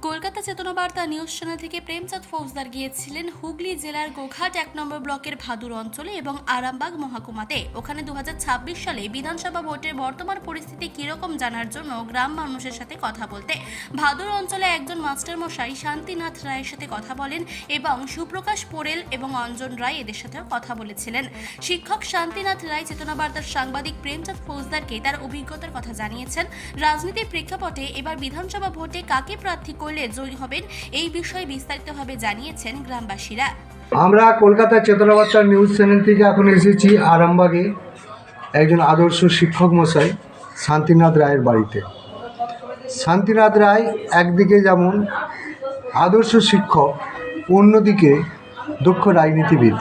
Kolkata চেতনাবার্তা news channel থেকে প্রেমচাঁদ ফৌজদার গিয়েছিলেন হুগলি জেলার গোঘাট ১ নম্বর ব্লকের ভাদুর অঞ্চলে এবং আরামবাগ মহকুমাতে। ওখানে ২০২৬ সালে বিধানসভা ভোটের বর্তমান পরিস্থিতি কীরকম জানার জন্য গ্রাম মানুষের সাথে কথা বলতে ভাদুর অঞ্চলে একজন মাস্টারমশাই শান্তিনাথ রায়ের সাথে কথা বলেন এবং সুপ্রকাশ পোড়েল এবং অঞ্জন রায় এদের সাথেও কথা বলেছিলেন। শিক্ষক শান্তিনাথ রায় চেতনাবার্তার সাংবাদিক প্রেমচাঁদ ফৌজদারকে তার অভিজ্ঞতার কথা জানিয়েছেন। রাজনীতির প্রেক্ষাপটে এবার বিধানসভা ভোটে কাকে প্রার্থী করলে জয়ী হবেন এই বিষয়ে বিস্তারিতভাবে জানিয়েছেন গ্রামবাসীরা। আমরা কলকাতা চেতনাবার্তা নিউজ চ্যানেল থেকে এখন এসেছি আরামবাগে একজন আদর্শ শিক্ষক মশাই শান্তিনাথ রায়ের বাড়িতে। শান্তিনাথ রায় একদিকে যেমন আদর্শ শিক্ষক, অন্যদিকে দক্ষ রাজনীতিবিদ।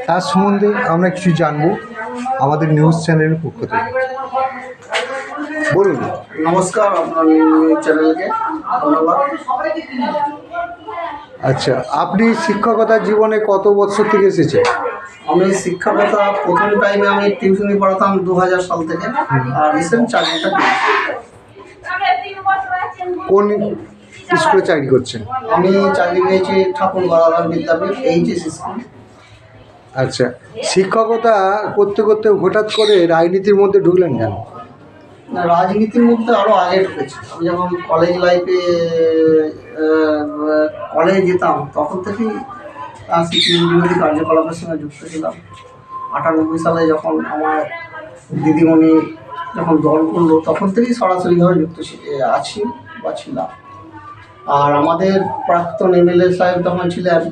তার সম্বন্ধে আমরা কিছু জানবো আমাদের নিউজ চ্যানেলের পক্ষ থেকে। বলুন। নমস্কার, আপনার চ্যানেলকে ধন্যবাদ। আচ্ছা, আপনি শিক্ষকতার জীবনে কত বছর থেকে এসেছেন? আমি শিক্ষকতা প্রথম টাইমে আমি টিউশনি পড়াতাম 2000 সাল থেকে, আর রিসেন্ট চাকরিটা পেয়েছি। কোন স্কুলে চাকরি করছেন? আমি চাকরি পেয়েছি ঠাকুর গড়ালাম বিদ্যাপীঠ এইচএস স্কুল। আচ্ছা, শিক্ষকতা করতে করতে হঠাৎ করে রাজনীতির মধ্যে ঢুকলেন কেন? রাজনীতির মধ্যে আরও আগে ঢুকেছি। আমি যখন কলেজ লাইফে কলেজে যেতাম তখন থেকেই সিপিএম বিরোধী কার্যকলাপের সঙ্গে যুক্ত ছিলাম। 98 সালে যখন আমার দিদিমণি যখন দল করলো তখন থেকেই সরাসরিভাবে যুক্ত আছি বা ছিলাম। আর আমাদের প্রাক্তন এমএলএ সাহেব তখন ছিলেন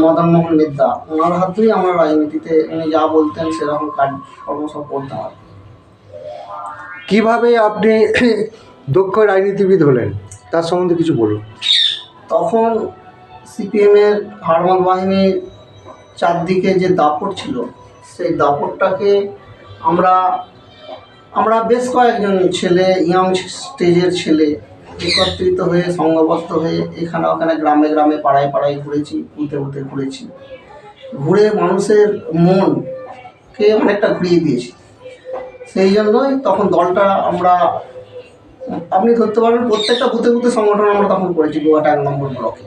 মদন মোহন মিদ্যা। ওনার হাত ধরেই আমরা রাজনীতিতে উনি যা বলতেন সেরকম কাজকর্ম সব করতাম আর কি। কিভাবে আপনি দক্ষ রাজনীতিবিদ হলেন তার সম্বন্ধে কিছু বলুন। তখন সিপিএমের হারমাল বাহিনীর চারদিকে যে দাপট ছিল সেই দাপটটাকে আমরা বেশ কয়েকজন ছেলে, ইয়াং স্টেজের ছেলে একত্রিত হয়ে সংঘবদ্ধ হয়ে এখানে ওখানে গ্রামে গ্রামে পাড়ায় পাড়ায় ঘুরেছি, বুথে বুথে ঘুরেছি, ঘুরে মানুষের মনকে অনেকটা ঘুরিয়ে দিয়েছি। সেই জন্যই তখন দলটা আপনি ধরতে পারেন প্রত্যেকটা বুথে বুথে সংগঠন আমরা তখন করেছি গোঘাট 1 নম্বর ব্লকে।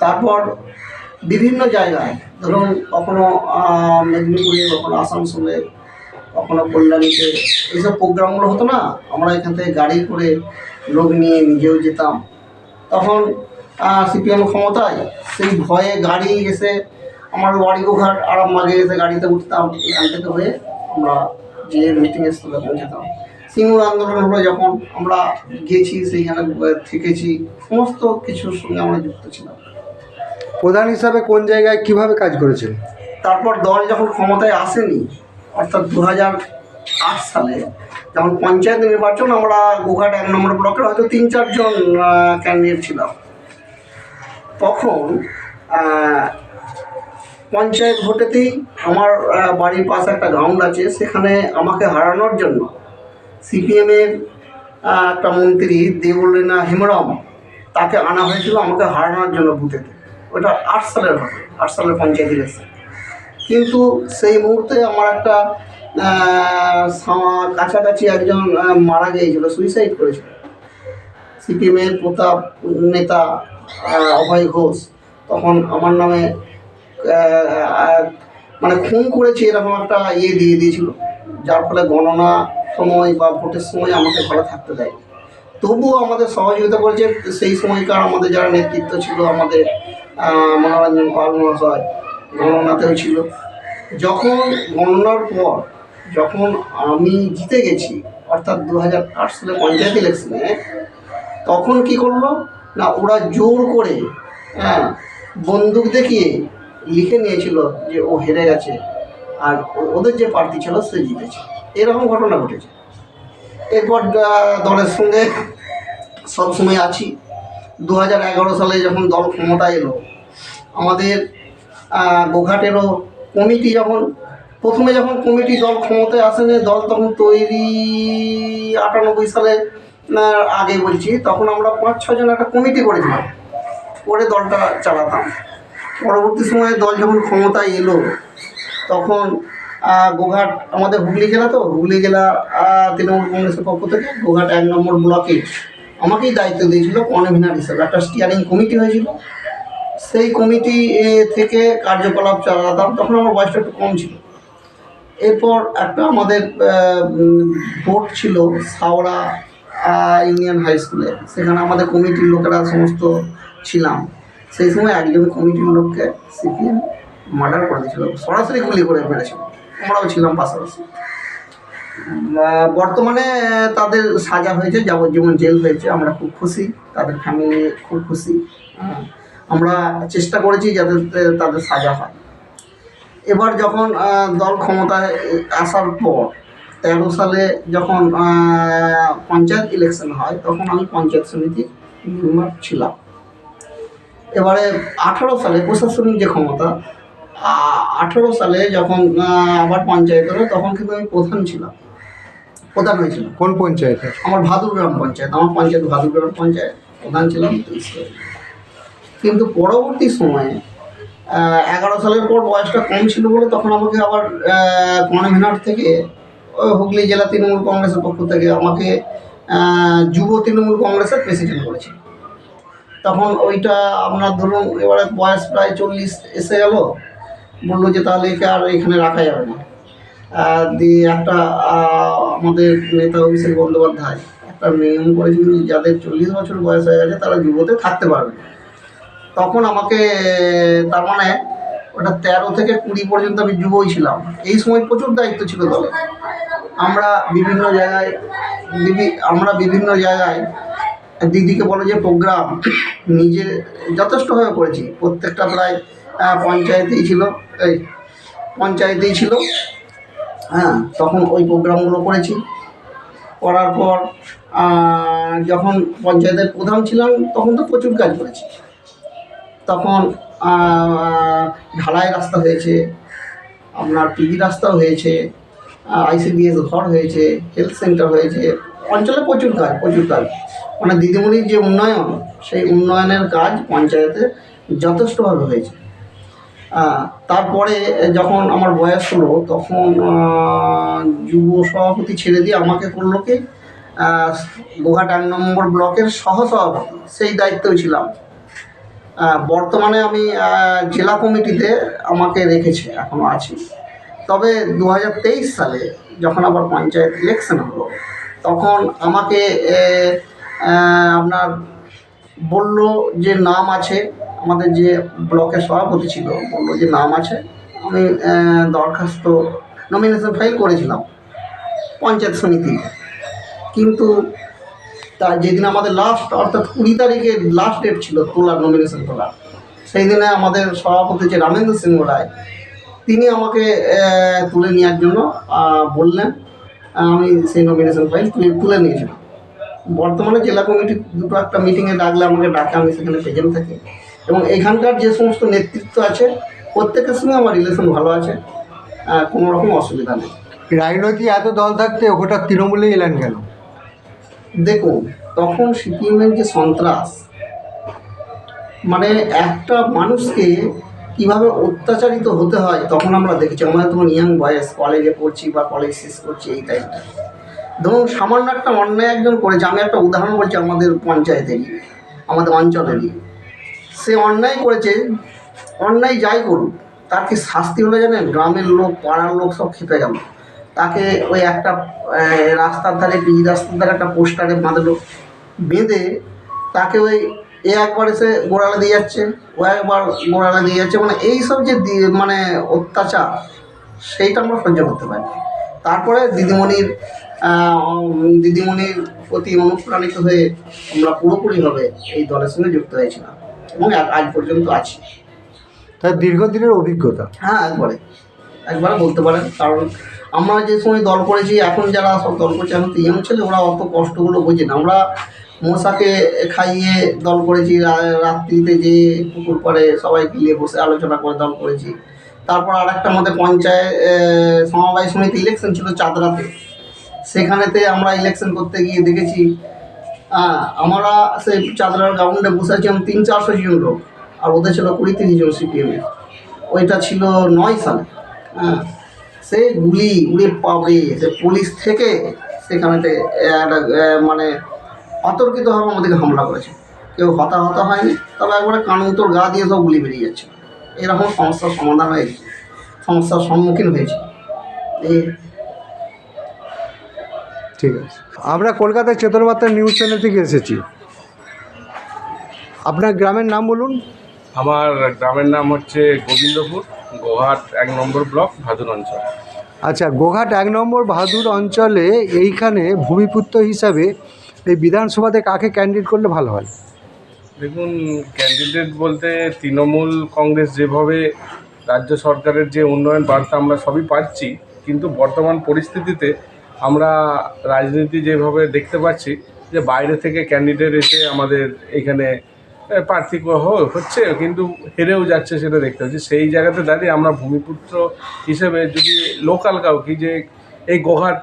তারপর বিভিন্ন জায়গায় ধরুন কখনো মেদিনীপুরে, কখনো আসানসোলে, কখনো কল্যাণীতে এইসব প্রোগ্রামগুলো হতো না, আমরা এখান থেকে গাড়ি করে লোক নিয়ে নিজেও যেতাম। তখন সিপিএম ক্ষমতায় সেই ভয়ে গাড়ি এসে আমার বাড়ি গোঘাট আরামবাগে এসে গাড়িতে উঠতাম, এখান থেকে হয়ে আমরা যে মিটিংয়ের স্থলে পৌঁছাতাম। সিঙ্গুর আন্দোলন হলো যখন আমরা গেছি, সেইখানে থেকেছি, সমস্ত কিছুর সঙ্গে আমরা যুক্ত ছিলাম। প্রধান হিসাবে কোন জায়গায় কিভাবে কাজ করেছেন? তারপর দল যখন ক্ষমতায় আসেনি, অর্থাৎ 2008 সালে যখন পঞ্চায়েত নির্বাচন, আমরা গোঘাট 1 নম্বর ব্লকের হয়তো 3-4 জন ক্যান্ডিডেট ছিলাম। তখন পঞ্চায়েত ভোটেতেই আমার বাড়ির পাশে একটা গ্রাউন্ড আছে, সেখানে আমাকে হারানোর জন্য সিপিএমের একটা মন্ত্রী দেবলীনা হেমরাম তাকে আনা হয়েছিল আমাকে হারানোর জন্য বুথেতে। ওটা 8 সালের হবে, 8 সালের পঞ্চায়েত ইলেকশন। কিন্তু সেই মুহূর্তে আমার একটা কাছাকাছি একজন মারা গিয়েছিল, সুইসাইড করেছিল। সিপিএমের প্রতাপ নেতা অভয় ঘোষ তখন আমার নামে মানে খুন করেছে এরকম একটা দিয়ে দিয়েছিল, যার ফলে গণনা সময় বা ভোটের সময় আমাকে ভালো থাকতে দেয়। তবুও আমাদের সহযোগিতা করেছে সেই সময়কার আমাদের যারা নেতৃত্ব ছিল, আমাদের মনোরঞ্জন পাল মহাশয় গণনাতেও ছিল। যখন গণনার পর যখন আমি জিতে গেছি, অর্থাৎ 2008 সালে পঞ্চায়েত ইলেকশনে, তখন কি করলো না, ওরা জোর করে বন্দুক দেখিয়ে লিখে নিয়েছিল যে ও হেরে গেছে আর ওদের যে প্রার্থী ছিল সে জিতেছে। এরকম ঘটনা ঘটেছে। এরপর দলের সঙ্গে সবসময় আছি। 2011 সালে যখন দল ক্ষমতায় এলো, আমাদের গোঘাটেরও কমিটি প্রথমে যখন কমিটি দল ক্ষমতায় আসেনি, দল তখন তৈরি 98 সালে আগে বলছি, তখন আমরা 5-6 জন একটা কমিটি করেছিলাম, করে দলটা চালাতাম। পরবর্তী সময়ে দল যখন ক্ষমতায় এলো তখন গোঘাট আমাদের হুগলি জেলা, তো হুগলি জেলা তৃণমূল কংগ্রেসের পক্ষ থেকে গোঘাট 1 নম্বর ব্লকে আমাকেই দায়িত্ব দিয়েছিল কনভেনার হিসেবে। একটা স্টিয়ারিং কমিটি হয়েছিল, সেই কমিটি থেকে কার্যকলাপ চালাতাম। তখন আমার বয়সটা একটু কম ছিল। এরপর একটা আমাদের ভোট ছিল সাওড়া ইউনিয়ন হাই স্কুলে, সেখানে আমাদের কমিটির লোকেরা সমস্ত ছিলাম। সেই সময় একজন কমিটির লোককে সিপিএম মার্ডার করে দিয়েছিল, সরাসরি গুলি করে মেরেছিল। আমরাও ছিলাম পাশাপাশি। বর্তমানে তাদের সাজা হয়েছে, যাবজ্জীবন জেল হয়েছে। আমরা খুব খুশি, তাদের ফ্যামিলি খুব খুশি। আমরা চেষ্টা করেছি যাতে তাদের সাজা হয়। এবার যখন দল ক্ষমতায় আসার পর 13 সালে যখন পঞ্চায়েত ইলেকশন হয়, তখন আমি পঞ্চায়েত সমিতি মেম্বার ছিলাম। এবারে 18 সালে প্রশাসনিক যে ক্ষমতা, 18 সালে যখন আবার পঞ্চায়েত হলো, তখন কিন্তু আমি প্রধান হয়েছিলাম। কোন পঞ্চায়েতে? আমার ভাদুর গ্রাম পঞ্চায়েত, আমার পঞ্চায়েত ভাদুর গ্রাম পঞ্চায়েত, প্রধান ছিলাম। কিন্তু পরবর্তী সময়ে 11 সালের পর বয়সটা কম ছিল বলে তখন আমাকে আবার কনভেনার থেকে হুগলি জেলা তৃণমূল কংগ্রেসের পক্ষ থেকে আমাকে যুব তৃণমূল কংগ্রেসের প্রেসিডেন্ট করেছে। তখন ওইটা আপনার ধরুন এবারে বয়স প্রায় 40 এসে গেল, বললো যে তাহলে একে আর এখানে রাখা যাবে না। দিয়ে একটা আমাদের নেতা অভিষেক বন্দ্যোপাধ্যায় একটা নিয়ম করেছিলেন, যাদের 40 বছর বয়স হয়ে গেছে তারা যুবতে থাকতে পারবে। তখন আমাকে, তার মানে ওটা 13 থেকে 20 পর্যন্ত আমি যুবই ছিলাম। এই সময় প্রচুর দায়িত্ব ছিল দলে। আমরা বিভিন্ন জায়গায় দিদিকে বলো যে প্রোগ্রাম নিজে যথেষ্টভাবে করেছি। প্রত্যেকটা প্রায় পঞ্চায়েতেই ছিল। হ্যাঁ, তখন ওই প্রোগ্রামগুলো করেছি। করার পর যখন পঞ্চায়েতের প্রধান ছিলাম তখন তো প্রচুর কাজ করেছি। তখন ঢালাই রাস্তা হয়েছে, আপনার পিজি রাস্তাও হয়েছে, ICDS ঘর হয়েছে, হেলথ সেন্টার হয়েছে। অঞ্চলে প্রচুর কাজ, মানে দিদিমণির যে উন্নয়ন, সেই উন্নয়নের কাজ পঞ্চায়েতে যথেষ্টভাবে হয়েছে। তারপরে যখন আমার বয়স হলো, তখন যুব সভাপতি ছেড়ে দিয়ে আমাকে করলো কি গোঘাট 1 নম্বর ব্লকের সহসভাপতি, সেই দায়িত্বেও ছিলাম। বর্তমানে আমি জেলা কমিটিতে আমাকে রেখেছে, এখনও আছি। তবে 2023 সালে যখন আবার পঞ্চায়েত ইলেকশন হলো, তখন আমাকে আপনার বলল যে নাম আছে, আমাদের যে ব্লকের সভাপতি ছিল বললো যে নাম আছে। আমি দরখাস্ত নমিনেশন ফাইল করেছিলাম পঞ্চায়েত সমিতি। কিন্তু তার যেদিন আমাদের লাস্ট, অর্থাৎ 20 তারিখে লাস্ট ডেট ছিল নমিনেশন তোলার, সেই দিনে আমাদের সভাপতি যে রামেন্দ্র সিংহ রায়, তিনি আমাকে তুলে নেওয়ার জন্য বললেন। আমি সেই নমিনেশন ফাইল তুলে নিয়েছিলাম। বর্তমানে জেলা কমিটি দুটো একটা মিটিংয়ে ডাকলে আমাকে ডাকে, আমি সেখানে প্রেজেন্ট থাকি। এবং এখানকার যে সমস্ত নেতৃত্ব আছে প্রত্যেকের সঙ্গে আমার রিলেশন ভালো আছে, কোনো রকম অসুবিধা নেই। রাজনৈতিক এত দল থাকতে ওটা তৃণমূলে এলেন কেন? দেখুন, তখন সিপিএমের যে সন্ত্রাস, মানে একটা মানুষকে কীভাবে অত্যাচারিত হতে হয় তখন আমরা দেখেছি। আমরা তখন ইয়াং বয়স, কলেজে পড়ছি বা কলেজ শেষ করছি, এই টাইমটা ধরুন সামান্য একটা অন্যায় একজন করেছে। আমি একটা উদাহরণ বলছি আমাদের পঞ্চায়েতেরই, আমাদের অঞ্চলেরই। সে অন্যায় করেছে, অন্যায় যাই করুক, তার কি শাস্তি হলে জানেন? গ্রামের লোক, পাড়ার লোক সব খেপে গেল। তাকে ওই একটা রাস্তার ধারে, পিচ রাস্তার ধারে একটা পোস্টারে বাঁধলো, বেঁধে তাকে ওই একবার এসে গোড়ালে দিয়ে যাচ্ছে, ও একবার গোড়ালে দিয়ে যাচ্ছে। মানে এইসব যে মানে অত্যাচার, সেইটা আমরা সহ্য করতে পারি। তারপরে দিদিমণির প্রতি অনুপ্রাণিত হয়ে আমরা পুরোপুরিভাবে এই দলের সঙ্গে যুক্ত হয়েছিলাম এবং আজ পর্যন্ত আছি। তার দীর্ঘদিনের অভিজ্ঞতা। হ্যাঁ, একবারে বলতে পারেন। কারণ আমরা যে সময় দল করেছি, এখন যারা সব দল করছে, এখন তো ইয়ং ছেলে, ওরা অত কষ্টগুলো বোঝে না। আমরা মশাকে খাইয়ে দল করেছি, রাত্রিতে যে পুকুর পাড়ে সবাই গিলে বসে আলোচনা করে দল করেছি। তারপর আর একটা আমাদের পঞ্চায়েত সমবায় সমিতি ইলেকশন ছিল চাঁদরাতে, সেখানেতে আমরা ইলেকশন করতে গিয়ে দেখেছি আমরা সেই চাঁদরার গ্রাউন্ডে বসে আছি, আমি 300-400 জন লোক, আর ওদের ছিল 20-30 জন সিপিএমের। ওইটা ছিল 9 সালে। সে গুলি উড়ে পাবে, সে পুলিশ থেকে সেখানেতে একটা মানে অতর্কিতভাবে আমাদেরকে হামলা করেছে। কেউ হতাহত হয়নি, তবে একবারে কানুতোর গা দিয়ে সব গুলি বেরিয়ে যাচ্ছে। এরকম সমস্যার সমাধান হয়েছে, সমস্যার সম্মুখীন হয়েছে। এই ঠিক আছে, আমরা কলকাতার চেতনবার্তা নিউজ চ্যানেল থেকে এসেছি। আপনার গ্রামের নাম বলুন। আমার গ্রামের নাম হচ্ছে গোবিন্দপুর, গোহাট 1 নম্বর ব্লক, ভাদুর অঞ্চল। আচ্ছা, গোঘাট 1 নম্বর বাহাদুর অঞ্চলে এইখানে ভূমিপুত্র হিসাবে এই বিধানসভাতে কাকে ক্যান্ডিডেট করলে ভালো হয়? দেখুন, ক্যান্ডিডেট বলতে তৃণমূল কংগ্রেস যেভাবে রাজ্য সরকারের যে উন্নয়ন বার্তা আমরা সবই পাচ্ছি, কিন্তু বর্তমান পরিস্থিতিতে আমরা রাজনীতি যেভাবে দেখতে পাচ্ছি যে বাইরে থেকে ক্যান্ডিডেট এসে আমাদের এখানে প্রার্থী হচ্ছে, কিন্তু হেরেও যাচ্ছে, সেটা দেখতে পাচ্ছি। সেই জায়গাতে দাঁড়িয়ে আমরা ভূমিপুত্র হিসেবে যদি লোকাল কাউকে, যে এই গোঘাট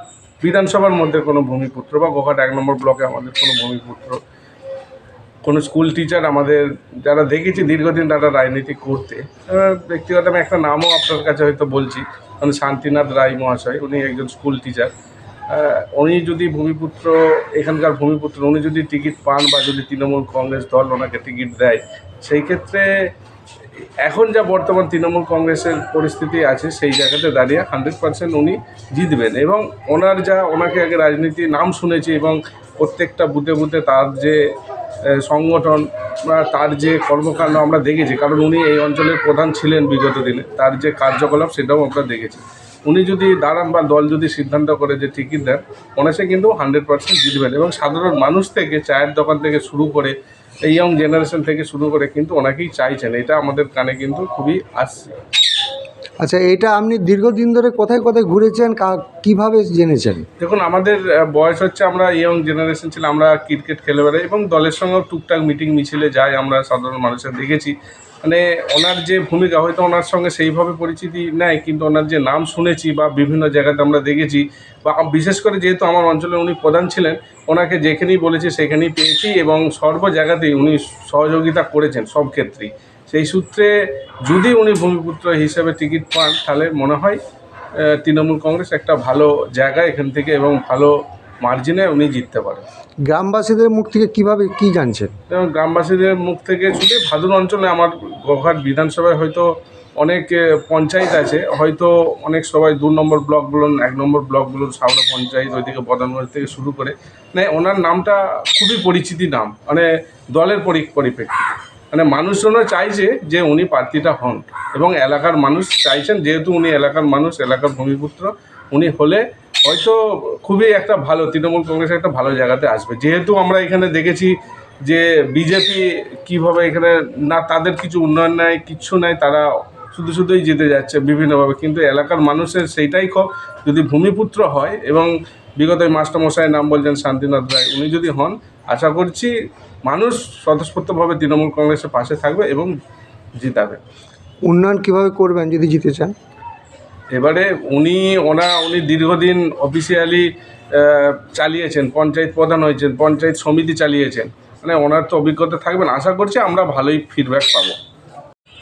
বিধানসভার মধ্যে কোনো ভূমিপুত্র বা গোঘাট 1 নম্বর ব্লকে আমাদের কোনো ভূমিপুত্র, কোনো স্কুল টিচার আমাদের যারা দেখেছি দীর্ঘদিন তারা রাজনীতি করতে, ব্যক্তিগত আমি একটা নামও আপনার কাছে হয়তো বলছি, মানে শান্তিনাথ রায় মহাশয়, উনি একজন স্কুল টিচার। উনি যদি ভূমিপুত্র, এখানকার ভূমিপুত্র, উনি যদি টিকিট পান বা যদি তৃণমূল কংগ্রেস দল ওনাকে টিকিট দেয়, সেই ক্ষেত্রে এখন যা বর্তমান তৃণমূল কংগ্রেসের পরিস্থিতি আছে সেই জায়গাতে দাঁড়িয়ে 100% উনি জিতবেন। এবং ওনাকে আগে রাজনীতি নাম শুনেছি, এবং প্রত্যেকটা বুথে বুথে তার যে সংগঠন বা তার যে কর্মকাণ্ড আমরা দেখেছি, কারণ উনি এই অঞ্চলের প্রধান ছিলেন বিগত দিনে, তার যে কার্যকলাপ সেটাও আমরা দেখেছি। উনি যদি দাঁড়ান বা দল যদি সিদ্ধান্ত করে যে টিকিট দেন, অনায়াসে কিন্তু 100% জিতবেন। এবং সাধারণ মানুষ থেকে, চায়ের দোকান থেকে শুরু করে, এই ইয়ং জেনারেশন থেকে শুরু করে কিন্তু ওনাকেই চাইছেন, এটা আমাদের কানে কিন্তু খুবই আসছে। আচ্ছা, এটা আপনি দীর্ঘদিন ধরে কোথায় কোথায় ঘুরেছেন, কিভাবে জেনেছেন? দেখুন, আমাদের বয়স হচ্ছে, আমরা ইয়ং জেনারেশন ছিল, আমরা ক্রিকেট খেলে বেড়াই এবং দলের সঙ্গেও টুকটাক মিটিং মিছিলে যাই, আমরা সাধারণ মানুষের দেখেছি। মানে ওনার যে ভূমিকা, হয়তো ওনার সঙ্গে সেইভাবে পরিচিতি নেয়, কিন্তু ওনার যে নাম শুনেছি বা বিভিন্ন জায়গাতে আমরা দেখেছি, বা বিশেষ করে যেহেতু আমার অঞ্চলে উনি প্রধান ছিলেন, ওনাকে যেখানেই বলেছি সেখানেই পেয়েছি, এবং সর্ব জায়গাতেই উনি সহযোগিতা করেছেন সব ক্ষেত্রেই। সেই সূত্রে যদি উনি ভূমিপুত্র হিসেবে টিকিট পান, তাহলে মনে হয় তৃণমূল কংগ্রেস একটা ভালো জায়গা এখান থেকে, এবং ভালো মার্জিনে উনি জিততে পারেন। গ্রামবাসীদের মুখ থেকে কী জানছেন? এবং গ্রামবাসীদের মুখ থেকে শুধু ভাদুর অঞ্চলে, আমার গোঘাট বিধানসভায় হয়তো অনেক পঞ্চায়েত আছে, হয়তো অনেক সবাই 2 নম্বর ব্লক বলুন, 1 নম্বর ব্লক বলুন, সাউড়া পঞ্চায়েত, ওইদিকে বদানগঞ্জ থেকে শুরু করে, মানে ওনার নামটা খুবই পরিচিতি নাম, মানে দলের পরিপ্রেক্ষিতে, মানে মানুষজনও চাইছে যে উনি প্রার্থীটা হন, এবং এলাকার মানুষ চাইছেন, যেহেতু উনি এলাকার মানুষ, এলাকার ভূমিপুত্র, উনি হলে হয়তো খুবই একটা ভালো, তৃণমূল কংগ্রেসের একটা ভালো জায়গাতে আসবে। যেহেতু আমরা এখানে দেখেছি যে বিজেপি কীভাবে এখানে, না তাদের কিছু উন্নয়ন নাই, কিচ্ছু নাই, তারা শুধুই জিতে যাচ্ছে বিভিন্নভাবে, কিন্তু এলাকার মানুষের সেইটাই ক্ষোভ, যদি ভূমিপুত্র হয়, এবং বিগত মাস্টারমশাইয়ের নাম বলছেন শান্তিনাথ রায়, উনি যদি হন, আশা করছি মানুষ স্বতঃস্ফূর্তভাবে তৃণমূল কংগ্রেসের পাশে থাকবে এবং জিতাবে। উন্নয়ন কিভাবে করবেন যদি জিতে চান? এবারে উনি দীর্ঘদিন অফিসিয়ালি চালিয়েছেন, পঞ্চায়েত প্রধান হয়েছেন, পঞ্চায়েত সমিতি চালিয়েছেন, মানে ওনার তো অভিজ্ঞতা থাকবেন, আশা করছি আমরা ভালোই ফিডব্যাক পাবো।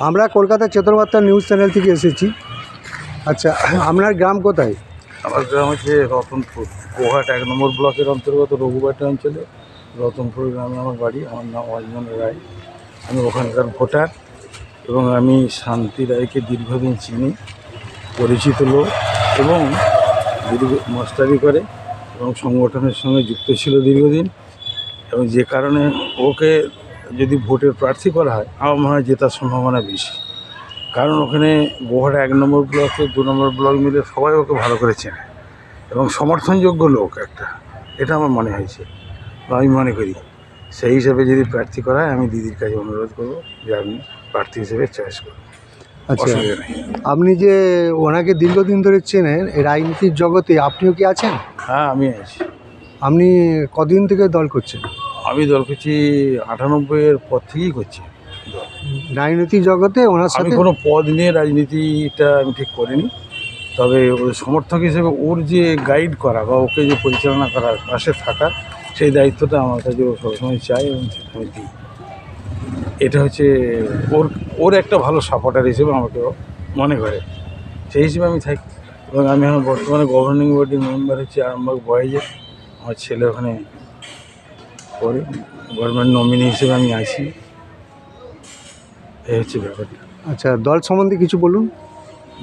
আমরা কলকাতা চেতনবার্তা নিউজ চ্যানেল থেকে এসেছি। আচ্ছা, আপনার গ্রাম কোথায়? আমার গ্রাম হচ্ছে রতনপুর, গোঘাট 1 নম্বর ব্লকের অন্তর্গত রঘুবাটি অঞ্চলে রতনপুর গ্রামে আমার বাড়ি। আমার নাম অজমন রায়, আমি ওখানকার ভোটার, এবং আমি শান্তি রায়কে দীর্ঘদিন চিনি, পরিচিত লোক, এবং মাস্টারি করে এবং সংগঠনের সঙ্গে যুক্ত ছিল দীর্ঘদিন, এবং যে কারণে ওকে যদি ভোটের প্রার্থী করা হয়, আমার মনে হয় জেতার সম্ভাবনা বেশি। কারণ ওখানে গোঘাট 1 নম্বর ব্লকে 2 নম্বর ব্লক মিলে সবাই ওকে ভালো করে চেনে, এবং সমর্থনযোগ্য লোক একটা, এটা আমার মনে হয়েছে বা আমি মনে করি। সেই হিসাবে যদি প্রার্থী করা হয়, আমি দিদির কাছে অনুরোধ করবো যে আপনি প্রার্থী হিসেবে চয়েস করুন। আচ্ছা, অসুবিধা নেই। আপনি যে ওনাকে দীর্ঘদিন ধরে চেনেন, এই রাজনীতির জগতে আপনিও কি আছেন? হ্যাঁ, আমি আছি। আপনি কদিন থেকে দল করছেন? আমি দল করছি 98-এর পর থেকেই করছি দল। রাজনীতির জগতে ওনার আমি সাথে কোনো পদ নিয়ে রাজনীতিটা আমি ঠিক করিনি, তবে ওর সমর্থক হিসেবে ওর যে গাইড করা বা ওকে যে পরিচালনা করার, পাশে থাকা, সেই দায়িত্বটা আমার কাছে ও সবসময় চাই, এবং সেটা আমি দিই। এটা হচ্ছে ওর একটা ভালো সাপোর্টার হিসেবে আমাকে ও মনে করে, সেই হিসেবে আমি থাকি। এবং আমি এখন বর্তমানে গভর্নিং বডির মেম্বার হচ্ছি আরামবাগ বয়েজের। আমার ছেলে ওখানে পড়ে, গভর্নমেন্ট নমিনি হিসেবে আমি আছি। এই হচ্ছে ব্যাপারটা। আচ্ছা, দল সম্বন্ধে কিছু বলুন।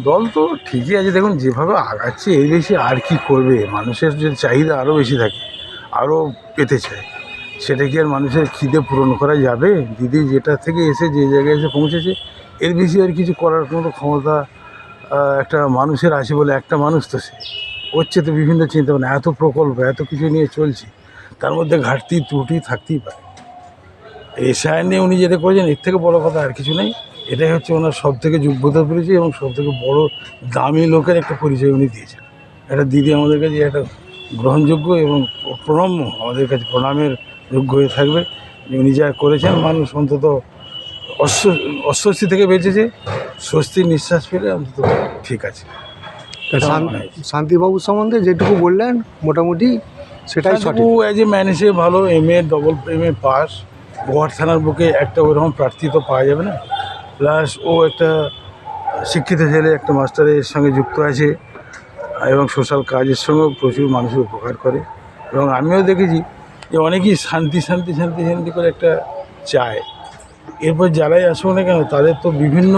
দল তো ঠিকই আছে, দেখুন যেভাবে আগাচ্ছে এর বেশি আর কি করবে। মানুষের যে চাহিদা আরও বেশি থাকে, আরও পেতে চায়, সেটা কি আর মানুষের খিদে পূরণ করা যাবে? দিদি যেটা থেকে এসে যে জায়গায় এসে পৌঁছেছে, এর বেশি আর কিছু করার কোনো ক্ষমতা একটা মানুষের আছে বলে। একটা মানুষ তো সে হচ্ছে তো বিভিন্ন চিন্তা ভাবনা, এত প্রকল্প এত কিছু নিয়ে চলছে, তার মধ্যে ঘাটতি ত্রুটি থাকতেই পারে। এসআইআর নিয়ে উনি যেটা করেছেন এর থেকে বড় কথা আর কিছু নেই। এটাই হচ্ছে ওনার সব থেকে যোগ্যতার পরিচয় এবং সব থেকে বড় দামি লোকের একটা পরিচয় উনি দিয়েছেন। এটা দিদি আমাদের কাছে একটা গ্রহণযোগ্য এবং প্রণম্য, আমাদের কাছে প্রণামের যোগ্য হয়ে থাকবে যে উনি যা করেছেন। মানুষ অন্তত অস্বস্তি থেকে বেঁচেছে, স্বস্তির নিঃশ্বাস ফেলে অন্তত ঠিক আছে। এটা আমার মনে হয়। শান্তিবাবু সম্বন্ধে যেটুকু বললেন মোটামুটি সেটাই সঠিক। অ্যাজ এ ম্যান হিসেবে ভালো, ডবল এম এ পাস। গোহাট থানার বুকে একটা ওরকম প্রার্থী তো পাওয়া যাবে না। প্লাস ও একটা শিক্ষিত ছেলে, একটা মাস্টারের সঙ্গে যুক্ত আছে এবং সোশ্যাল কাজের সঙ্গেও প্রচুর মানুষের উপকার করে। এবং আমিও দেখেছি যে অনেকেই শান্তি শান্তি শান্তি শান্তি করে একটা চায়। এরপর যারাই আসুক না কেন তাদের তো বিভিন্ন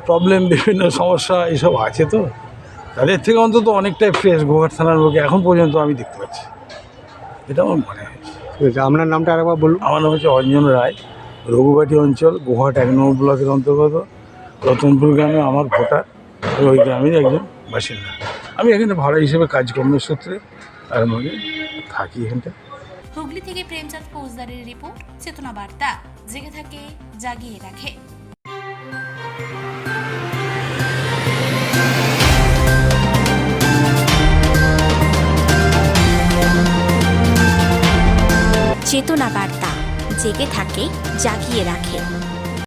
প্রবলেম, বিভিন্ন সমস্যা এসব আছে, তো তাদের থেকে অন্তত অনেকটাই ফ্রেশ গোহাট থানার বুকে এখন পর্যন্ত আমি দেখতে পাচ্ছি। এটা আমার মনে হয়। ঠিক আছে, আপনার নামটা আরেকবার বলুন। আমার নাম হচ্ছে অঞ্জন রায়, রঘুবাটি অঞ্চল, গোহাট 1 নম্বর ব্লকের অন্তর্গত, রতনপুর গ্রামে আমার ভোটার, ওই গ্রামের একজন বাসিন্দা। আমি এখানে ভাড়া হিসেবে কাজকর্মের সূত্রে আর মধ্যে থাকি এখানটা। হুগলি থেকে প্রেমচাঁদ ফৌজদারের রিপোর্ট, চেতনা বার্তা, জেগে থাকে জাগিয়ে রাখে। চেতনা বার্তা, জেগে থাকে জাগিয়ে রাখে।